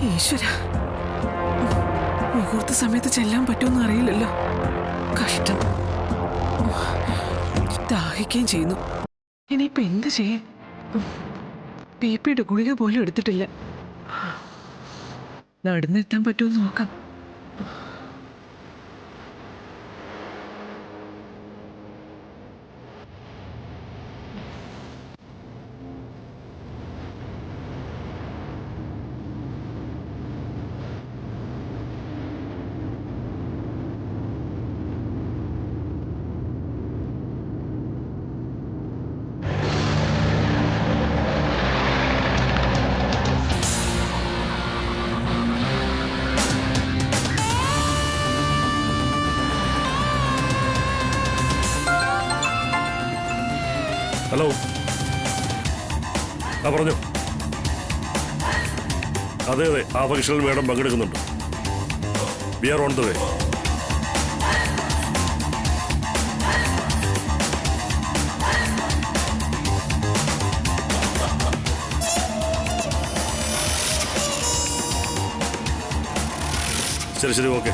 ഈശ്വര, മുഹൂർത്ത സമയത്ത് ചെല്ലാൻ പറ്റുമെന്ന് അറിയില്ലല്ലോ. കഷ്ടം. ദാഹിക്കുകയും ചെയ്യുന്നു. ഇനിയിപ്പോ എന്ത് ചെയ്യും? ബിപിയുടെ ഗുളിക പോലും എടുത്തിട്ടില്ല. നടന്നെത്താൻ പറ്റുമെന്ന് നോക്കാം. ഹലോ, പറഞ്ഞു. അതെ അതെ, ആ ഫംഗ്ഷനിൽ മേഡം പങ്കെടുക്കുന്നുണ്ട്. We are on the way. ശരി ശരി, ഓക്കെ.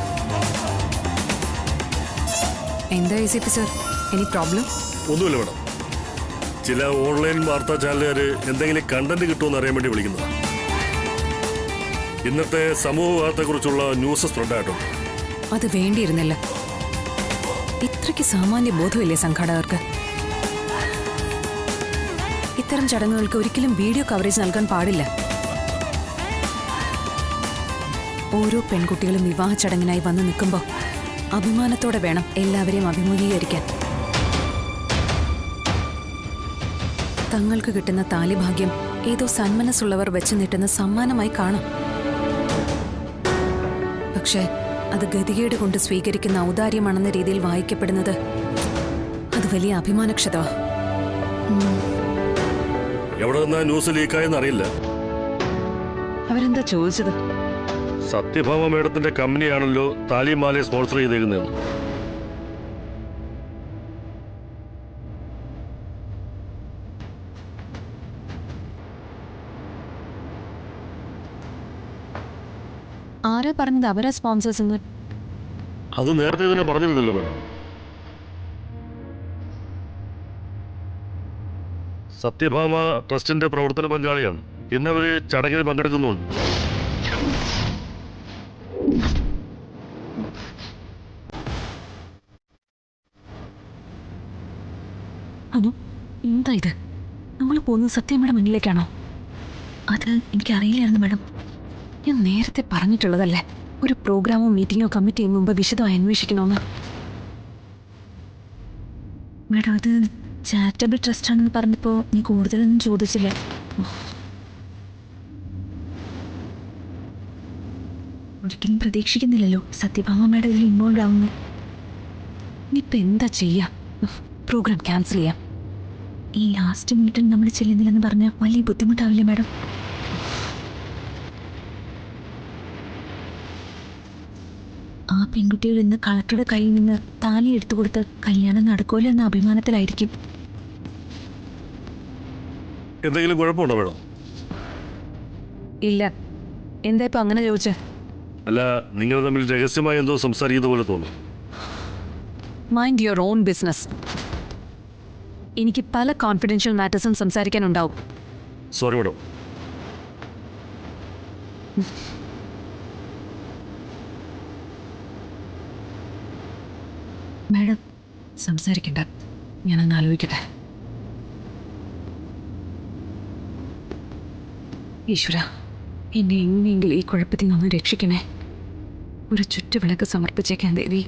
എന്താ ACP സർ, എനി പ്രോബ്ലം? ഒന്നുമില്ല മേഡം, ചില ഓൺലൈൻ വാർത്താ ചാനലുകാർ എന്തെങ്കിലും കണ്ടന്റ് കിട്ടുമെന്ന് അറിയാൻ വേണ്ടി വിളിക്കുന്നതാണ്. ഇന്നത്തെ സമൂഹ വാർത്തയെക്കുറിച്ചുള്ള ന്യൂസ് സ്പ്രെഡ് ആയിട്ടുണ്ട്. അത് വേണ്ടിയിരുന്നില്ല. ഇത്രയ്ക്ക് സാമാന്യ ബോധമില്ലേ സംഘാടകർക്ക്? ഇത്തരം ചടങ്ങുകൾക്ക് ഒരിക്കലും വീഡിയോ കവറേജ് നൽകാൻ പാടില്ല. ഓരോ പെൺകുട്ടികളും വിവാഹ ചടങ്ങിനായി വന്നു നിൽക്കുമ്പോൾ അഭിമാനത്തോടെ വേണം എല്ലാവരെയും അഭിമുഖീകരിക്കാൻ. തങ്ങൾക്ക് കിട്ടുന്ന താലിഭാഗ്യം ഏതോ സന്മനസ്സുള്ളവർ വെച്ച് നീട്ടുന്ന സമ്മാനമായി കാണാം. പക്ഷേ അത് ഗതികേട് കൊണ്ട് സ്വീകരിക്കുന്ന ഔദാര്യമാണെന്ന രീതിയിൽ വായിക്കപ്പെടുന്നത് അത് വലിയ അഭിമാനക്ഷതമാ. എവിടെ നിന്നാ ന്യൂസ് ലീക്കായെന്ന് അറിയില്ല. അവരെന്താ ചോദിച്ചത്? സത്യഭാമ മേഡത്തിന്റെ കമ്പനിയാണല്ലോ താലിമാലയെ സ്പോൺസർ ചെയ്തേക്കുന്നതെന്ന്. ആരാ പറഞ്ഞത് അവരാ സ്പോൺസേഴ്സ് എന്ന്? അത് നേരത്തെ തന്നെ പറഞ്ഞിരുന്നല്ലോ മേഡം. സത്യഭാമ ട്രസ്റ്റിന്റെ പ്രവർത്തന പങ്കാളിയാണ്. ഇന്നവര് ചടങ്ങിൽ പങ്കെടുക്കുന്നുണ്ട്. അനു, എന്താ ഇത്? നമ്മൾ പോകുന്നത് സത്യമ്മയുടെ മുന്നിലേക്കാണോ? അത് എനിക്കറിയില്ലായിരുന്നു മാഡം. ഞാൻ നേരത്തെ പറഞ്ഞിട്ടുള്ളതല്ലേ, ഒരു പ്രോഗ്രാമോ മീറ്റിങ്ങോ കമ്മിറ്റ് ചെയ്യുന്ന മുമ്പ് വിശദമായി അന്വേഷിക്കണമെന്ന്. മാഡം, അത് ചാരിറ്റബിൾ ട്രസ്റ്റ് ആണെന്ന് പറഞ്ഞപ്പോൾ നീ കൂടുതലൊന്നും ചോദിച്ചില്ല. ഒരിക്കലും പ്രതീക്ഷിക്കുന്നില്ലല്ലോ സത്യഭാമ മാഡം ഇതിൽ ഇൻവോൾവ് ആവുന്നു. ഇനിയിപ്പോൾ എന്താ ചെയ്യാം? പ്രോഗ്രാം ക്യാൻസൽ ചെയ്യാം. ഈ ലാസ്റ്റ് മിനിറ്റിൽ നമ്മൾ ചെല്ലുന്നില്ലെന്ന് പറഞ്ഞാൽ വലിയ ബുദ്ധിമുട്ടാവില്ലേ മാഡം? ആ പെൺകുട്ടികൾ ഇന്ന് കളക്ടറുടെ കയ്യിൽ നിന്ന് താലി എടുത്തു കൊടുത്ത് കല്യാണം നടക്കുമല്ലോ എന്ന അഭിമാനത്തിലായിരിക്കും. എന്തെങ്കിലും കുഴപ്പമുണ്ടോ മേഡം? ഇല്ല. എന്താ ഇപ്പം അങ്ങനെ ചോദിച്ചേ? അല്ല, നിങ്ങൾ തമ്മിൽ രഹസ്യമായി എന്തോ സംസാരിക്കുന്ന പോലെ തോന്നുന്നു. Mind your own business. എനിക്ക് പല കോൺഫിഡൻഷ്യൽ മാറ്റേഴ്സും സംസാരിക്കാനുണ്ടാവും. Sorry madam. മാഡം സംസാരിക്കണ്ട, ഞാനൊന്ന് ആലോചിക്കട്ടെ. ഈശ്വര, എന്നെ എങ്ങനെയെങ്കിലും ഈ കുഴപ്പത്തിൽ നിന്നൊന്ന് രക്ഷിക്കണേ. ഒരു ചുറ്റുവിളക്ക് സമർപ്പിച്ചേക്കാൻ ദേവി.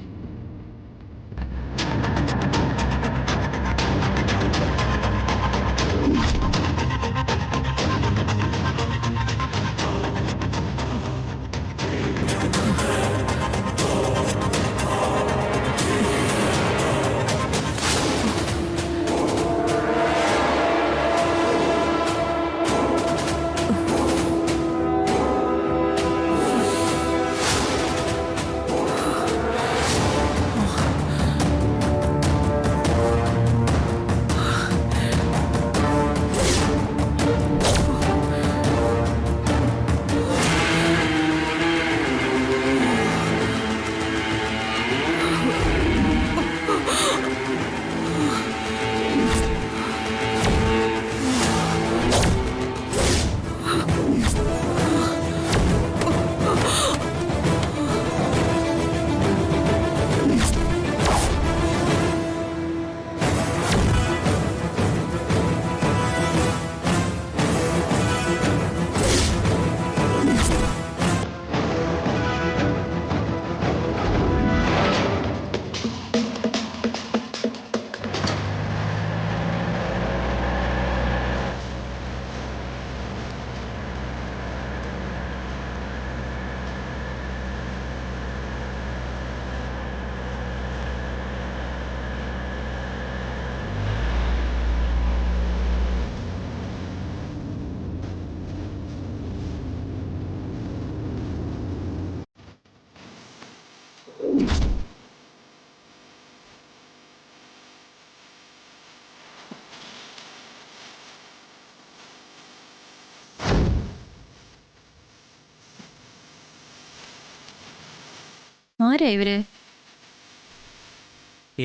ആരാ ഇവര്?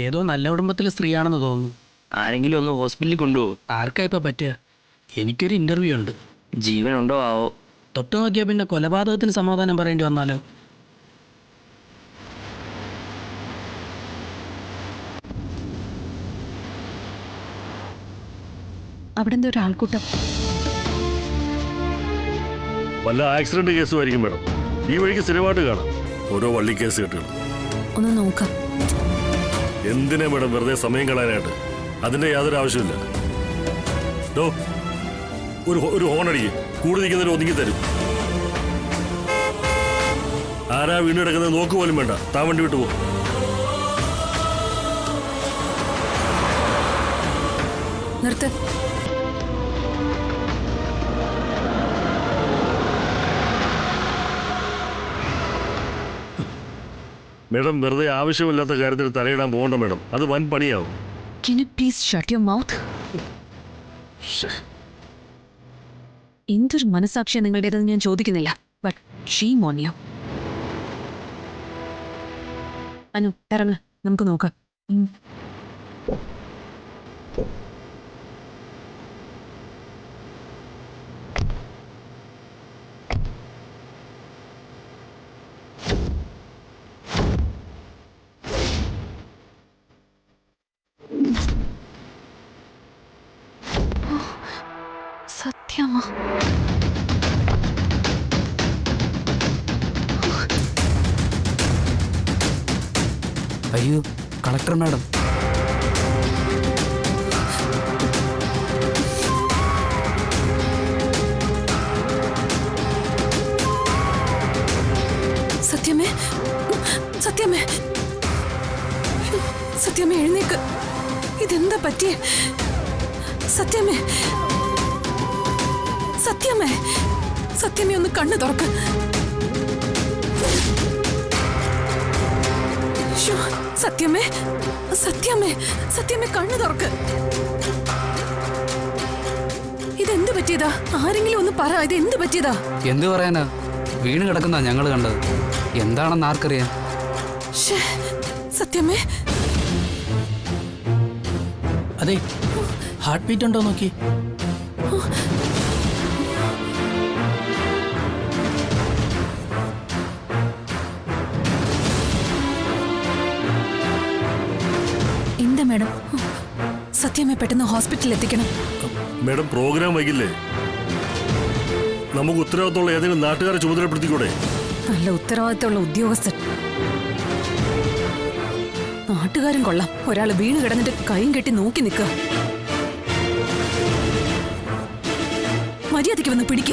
ഏതോ നല്ല കുടുംബത്തിലെ സ്ത്രീയാണെന്ന് തോന്നുന്നു. ആരെങ്കിലും ഒന്ന് ഹോസ്പിറ്റലിൽ കൊണ്ടുപോകും. ആർക്കാ ഇപ്പൊ പറ്റുക? എനിക്കൊരു ഇന്റർവ്യൂ ഉണ്ട്. ജീവനുണ്ടോ ആവോ? തൊട്ടു നോക്കിയാൽ പിന്നെ കൊലപാതകത്തിന് സമാധാനം പറയേണ്ടി വന്നാലോ? അവിടെ എന്തോ ഒരു ആൾക്കൂട്ടം. വല്ല ആക്സിഡന്റ് കേസുമായിരിക്കും മേഡം. ഈ വഴിക്ക് സ്ഥിരമായിട്ട് കാണാം ഓരോ വള്ളി കേസ് കെട്ടുകൾ. ഒന്ന് നോക്കാം. എന്തിനാ മേഡം വെറുതെ സമയം കളയാനായിട്ട്? അതിന്റെ യാതൊരു ആവശ്യമില്ല. ഒരു ഹോൺ അടിക്കും, കൂടി നിൽക്കുന്നവർ ഒതുങ്ങി തരും. ആരാ വീണ് കിടക്കുന്നത് നോക്ക് പോലും വേണ്ട, താൻ വണ്ടി വിട്ടു പോ. നിർത്ത്. മേഡം വെറുതെ ആവശ്യമില്ലാത്ത കാര്യത്തിൽ തലയിടാൻ പോകണ്ട മേഡം, അത് വൻ പണിയാവും. Can you please shut your mouth? എന്തൊരു മനസാക്ഷിയാണ് നിങ്ങളുടേതെന്ന് ഞാൻ ചോദിക്കുന്നില്ല. But shame on you. Anu ഇറങ്ങ്, നമുക്ക് നോക്കാം. സത്യമാ? അയ്യോ, കളക്ടർ മാഡം. സത്യമേ, സത്യമേ, സത്യമേ എഴുന്നേക്ക്. ഇതെന്താ പറ്റിയേ? സത്യമേ, സത്യമേ, സത്യമേ ഒന്ന് കണ്ണു തുറക്ക്. സത്യമേ, സത്യമേ, സത്യമേ കണ്ണു തുറക്ക്. ഇതെന്ത് പറ്റിയതാ? ആരെങ്കിലും ഒന്ന് പറ, ഇത് എന്ത് പറ്റിയതാ? എന്ത് പറയാനാ, വീണ് കിടക്കുന്ന ഞങ്ങൾ കണ്ടത്. എന്താണെന്ന് ആർക്കറിയാം? സത്യമേ, അതെ, ഹാർട്ട് ബീറ്റ് ഉണ്ടോ നോക്കി. എന്താ മേഡം? സത്യമേ പെട്ടെന്ന് ഹോസ്പിറ്റലിൽ എത്തിക്കണം. മേഡം പ്രോഗ്രാം വൈകില്ലേ? നമുക്ക് ഉത്തരവാദിത്തമുള്ള ഏതെങ്കിലും നാട്ടുകാരെ ചുമതലപ്പെടുത്തിക്കൂടെ? നല്ല ഉത്തരവാദിത്തമുള്ള ഉദ്യോഗസ്ഥൻ. നാട്ടുകാരും കൊള്ളാം, ഒരാൾ വീണ് കിടന്നിട്ട് കൈയും കെട്ടി നോക്കി നിൽക്കുക. മര്യാദയ്ക്ക് വന്ന് പിടിക്ക.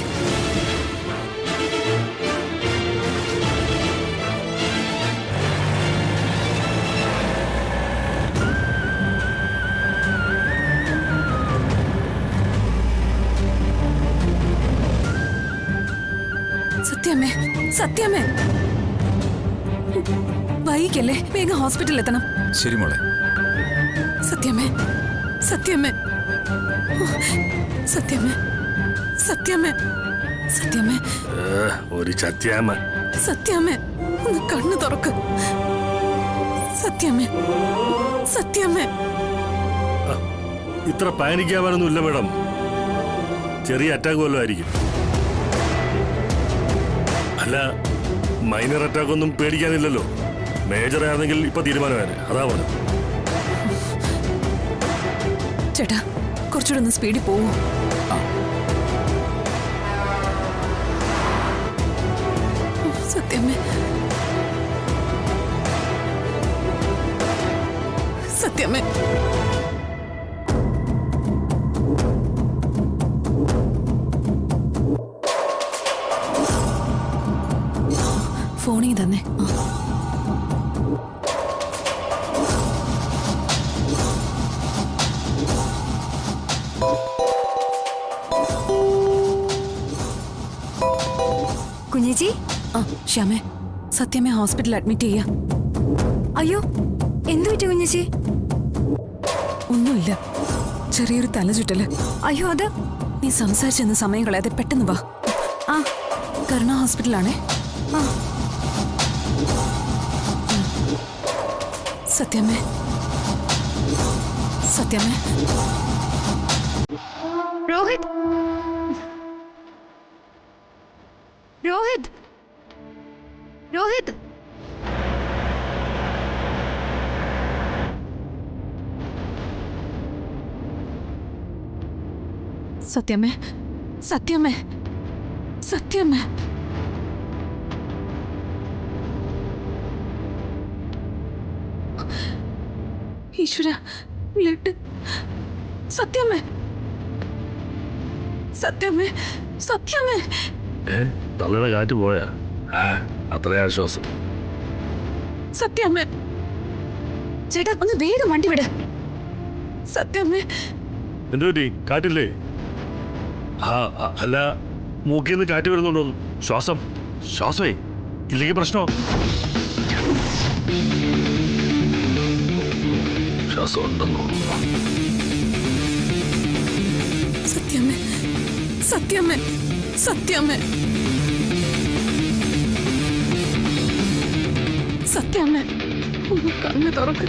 സത്യമേ, സത്യമേ, വൈകല്ലേ, വേഗം ഹോസ്പിറ്റലിൽ എത്തണം. ശരി മോളെ. സത്യമേ, സത്യമേ, സത്യമേ, സത്യമേ, സത്യമേ, ഒരു ചത്യാമ. സത്യമേ ഒന്ന് കണ്ണു തുറക്ക്. സത്യമേ, സത്യമേ. ഇത്ര പാനിക്കാവാനൊന്നും ഇല്ല മേഡം. ചെറിയ അറ്റാക്ക് വല്ലതും ആയിരിക്കും. അല്ല, മൈനർ അറ്റാക്ക് ഒന്നും പേടിക്കാനില്ലല്ലോ. മേജർ ആണെങ്കിൽ ഇപ്പൊ തീരുമാനമാണ്, അതാ പറഞ്ഞത്. ചേട്ടാ, കുറച്ചുകൂടെ ഒന്ന് സ്പീഡിൽ പോവോ? സത്യമേ, സത്യമേ. ഫോണിൽ തന്നെ. കുഞ്ഞേച്ചി. ശ്യാമേ, സത്യമേ ഹോസ്പിറ്റലിൽ അഡ്മിറ്റ് ചെയ്യാ. അയ്യോ, എന്തു പറ്റി കുഞ്ഞേച്ചി? ഒന്നുമില്ല, ചെറിയൊരു തലചുറ്റല്. അയ്യോ, അത് നീ സംസാരിച്ചെന്ന് സമയം കളയാതെ പെട്ടെന്ന് വാ. ആ കരുണ ഹോസ്പിറ്റലാണേ. ആ സത്യമേ സത്യമേ രോഹിത് രോഹിത് രോഹിത് സത്യമേ സത്യമേ സത്യമേ ഈശ്വര ബ്ലഡ് സത്യമേ സത്യമേ സത്യമേ തള്ളയുടെ കാറ്റ് പോയാ അത്രേ ആശ്വാസം. സത്യമേ ചേട്ടാ ഒന്ന് വേഗം വണ്ടി വിട് സത്യമേ എന്തു പറ്റി? കാറ്റില്ലേ? അല്ല, മൂക്കിൽ നിന്ന് കാറ്റ് വരുന്നുണ്ടോ? ശ്വാസമേ ഇല്ലെങ്കിൽ പ്രശ്നമോ? ശ്വാസം ഉണ്ടെന്നോ? സത്യമേ സത്യമേ സത്യമേ സത്യമേ ഒന്ന് കണ്ണ് തുറക്ക്.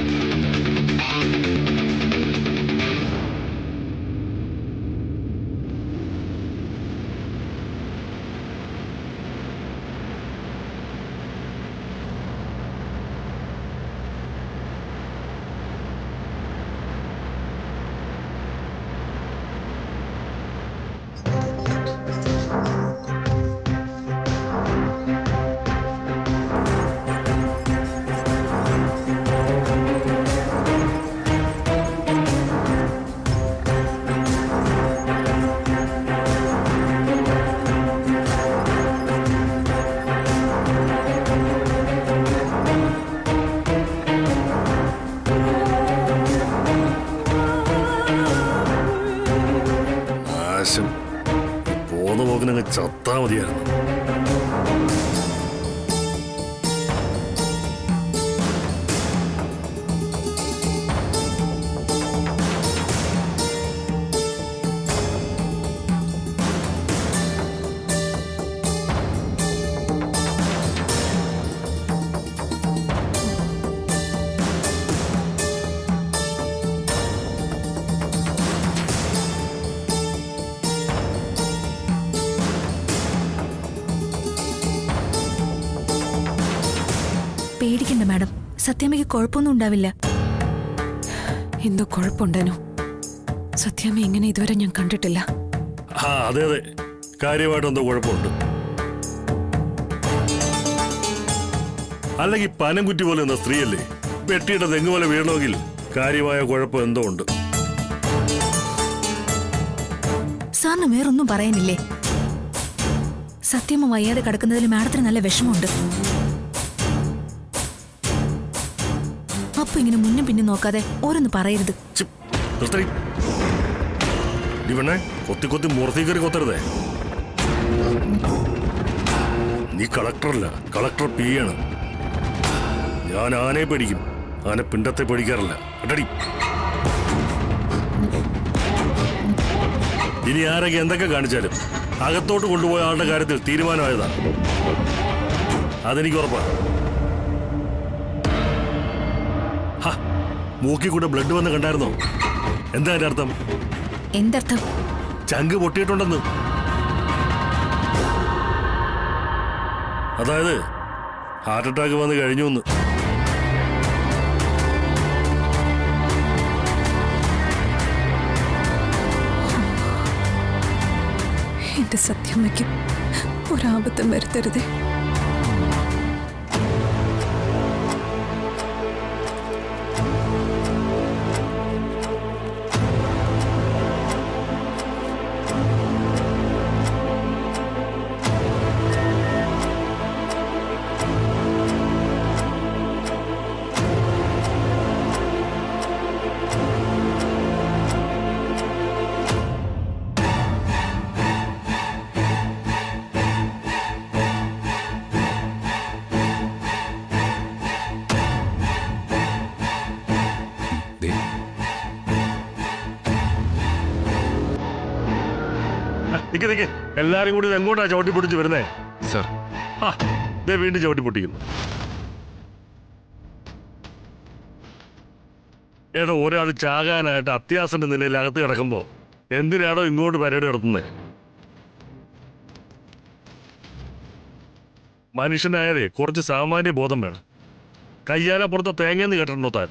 നാശം, പോന്ന പോക്കിനങ്ങ് ചത്താ മതിയായിരുന്നു. പേടിക്കണ്ട മാഡം, സത്യമയ്ക്ക് കുഴപ്പമൊന്നും ഉണ്ടാവില്ല. എന്തോ കുഴപ്പമുണ്ടേനോ. സത്യമേ ഇങ്ങനെ ഇതുവരെ ഞാൻ കണ്ടിട്ടില്ല. അതെ അതെ, കാര്യമായിട്ട് എന്തോ കുഴപ്പമുണ്ട്. അല്ലെങ്കിൽ പനംകുറ്റി പോലെ എന്ന സ്ത്രീയല്ലേ, പെട്ടിയുടെ തെങ്ങ് പോലെ വീഴണമെങ്കിൽ കാര്യമായ കുഴപ്പം എന്തോ ഉണ്ട്. സാറിന് വേറൊന്നും പറയാനില്ലേ? സത്യമ വയ്യാതെ കിടക്കുന്നതിൽ മാഡത്തിന് നല്ല വിഷമമുണ്ട്. അപ്പൊ ഇങ്ങനെ മുന്നും പിന്നും നോക്കാതെ ഓരോന്ന് പറയരുത്. കൊത്തി കൊത്തി മുറത്തി കയറി കൊത്തരുതേ. നീ കളക്ടറല്ല, കളക്ടർ പി ആണ്. ഞാൻ ആനയെ പേടിക്കും, ആന പിണ്ടത്തെ പേടിക്കാറില്ല. കേട്ടടി. ഇനി ആരൊക്കെ എന്തൊക്കെ കാണിച്ചാലും അകത്തോട്ട് കൊണ്ടുപോയ ആളുടെ കാര്യത്തിൽ തീരുമാനമായതാ. അതെനിക്ക് ഉറപ്പാണ്. മൂക്കി കൂടെ ബ്ലഡ് വന്ന് കണ്ടായിരുന്നോ? എന്താ അതിന്റെ അർത്ഥം? എന്തർത്ഥം? ചങ്ക് പൊട്ടിയിട്ടുണ്ടെന്ന്. അതായത് ഹാർട്ട് അറ്റാക്ക് വന്ന് കഴിഞ്ഞു എന്ന്. എന്റെ സത്യമയ്ക്കും ഒരാപത്തും വരുത്തരുതേ. എല്ലാരും കൂടി എങ്ങോട്ടാ ചവിട്ടി പൊട്ടിച്ച് വരുന്നേ? സർ, വീണ്ടും ചവിട്ടി പൊട്ടിക്കുന്നു. എടോ ഒരാൾ ചാകാനായിട്ട് അത്യാസന്റെ നിലയിൽ അകത്ത് കിടക്കുമ്പോൾ എന്തിനാണോ ഇങ്ങോട്ട് പരിപാടി നടത്തുന്നത്? മനുഷ്യനായാലേ കുറച്ച് സാമാന്യ ബോധം വേണം. കയ്യാല പുറത്തെ തേങ്ങയെന്ന് കേട്ടിട്ടുണ്ടോ താൻ?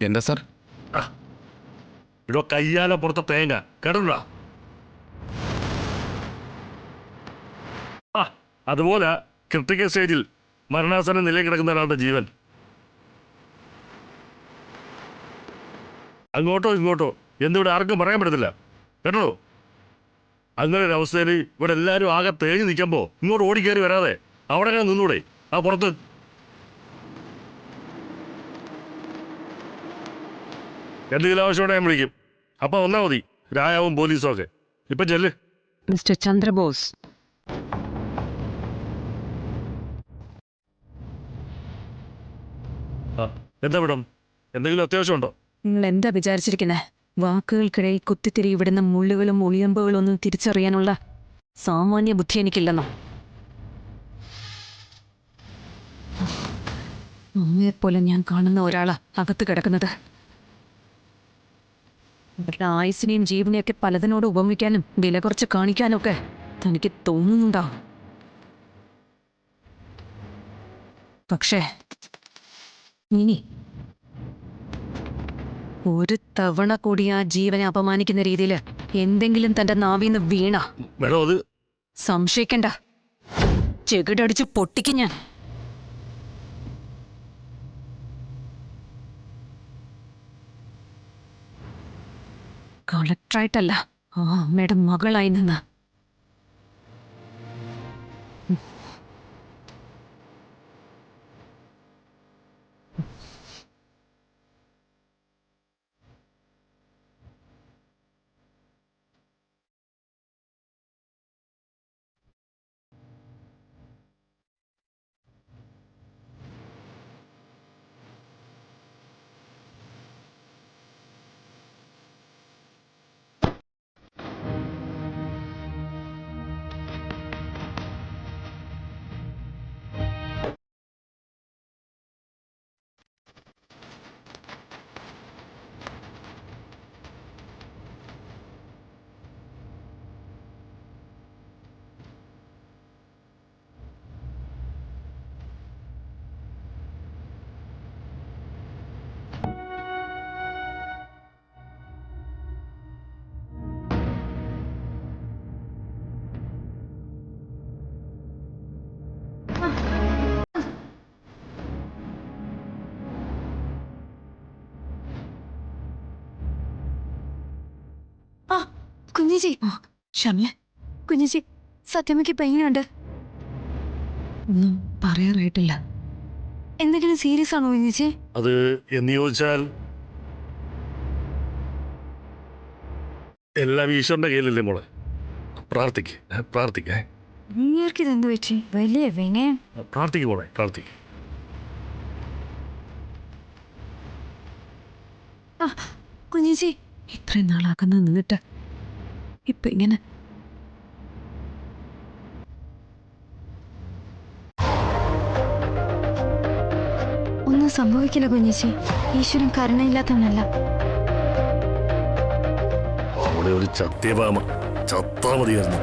എന്താ സാർ? ഇടോ കയ്യാല പുറത്തെ തേങ്ങ കേട്ടിട്ടുണ്ടോ? അതുപോലെ ക്രിട്ടിക്കൽ സ്റ്റേജിൽ മരണാസന നിലയിൽ കിടക്കുന്ന ഒരാളുടെ ജീവൻ അങ്ങോട്ടോ ഇങ്ങോട്ടോ എന്നിവിടെ ആർക്കും പറയാൻ പറ്റത്തില്ല കേട്ടോ. അങ്ങനെ ഒരു അവസ്ഥയിൽ ഇവിടെ എല്ലാവരും ആകെ തേഞ്ഞ് നിൽക്കുമ്പോൾ ഇങ്ങോട്ട് ഓടിക്കയറി വരാതെ അവിടെ ഞാൻ നിന്നൂടെ ആ പുറത്ത്? എന്തെങ്കിലും ആവശ്യമുണ്ടെ ഞാൻ വിളിക്കും. അപ്പം വന്നാൽ മതി രായാവും പോലീസും ഒക്കെ. ഇപ്പം ചെല്ല്. മിസ്റ്റർ ചന്ദ്രബോസ്, എന്താ വിടം? എന്തെങ്കിലും അത്യാവശ്യമുണ്ടോ? നിങ്ങൾ എന്താ വിചാരിച്ചിരിക്കുന്നത്? വാക്കുകൾക്കിടയിൽ കുത്തിത്തിരി ഇവിടുന്ന മുള്ളുകളും ഒളിയമ്പുകളും ഒന്നും തിരിച്ചറിയാനുള്ള സാമാന്യ ബുദ്ധി എനിക്കില്ലെന്നോ? അമ്മയെപ്പോലെ ഞാൻ കാണുന്ന ഒരാളാ അകത്ത് കിടക്കുന്നത്. അവരുടെ ആയുസിനെയും ജീവനെയൊക്കെ പലതിനോട് ഉപമിക്കാനും വില കുറച്ച് കാണിക്കാനും ഒക്കെ തനിക്ക് തോന്നുന്നുണ്ടോ? പക്ഷേ ഇനി ഒരു തവണ കൂടി ആ ജീവനെ അപമാനിക്കുന്ന രീതിയിൽ എന്തെങ്കിലും തന്റെ നാവിന്ന് വീണ മേഡം അത് സംശയിക്കണ്ട, ചെകിടടിച്ച് പൊട്ടിക്കും ഞാൻ. കളക്ടറായിട്ടല്ല, ആ അമ്മയുടെ മകളായി നിന്ന്. കുഞ്ഞിച്ചി, ക്ഷമ, കുഞ്ഞിച്ചി, സത്യമ്മയ്ക്ക് ഇപ്പൊ എങ്ങനെയുണ്ട്? ഒന്നും പറയാറായിട്ടില്ല. എന്തെങ്കിലും സീരിയസ് ആണോ കുഞ്ഞിച്ചി? അത് എന്ന് ചോദിച്ചാൽ എല്ലാം ഈശ്വരന്റെ കയ്യിലല്ലേ മോളെ. പ്രാർത്ഥിക്കേ. ഇതെന്ത് പറ്റി? വലിയ വിനയം. പ്രാർത്ഥിക്കും മോളെ, പ്രാർത്ഥിക്കും. കുഞ്ഞിച്ചി, ഇത്രയും നാളാക്കുന്ന നിന്നിട്ട് ഇപ്പൊ ഇങ്ങനെ. ഒന്നും സംഭവിക്കില്ല കുഞ്ഞിച്ചി, ഈശ്വരൻ കരുണയില്ലാത്തവനല്ല. അവളെ ഒരു ചത്യഭാമ ചത്താ മതിയായിരുന്നു.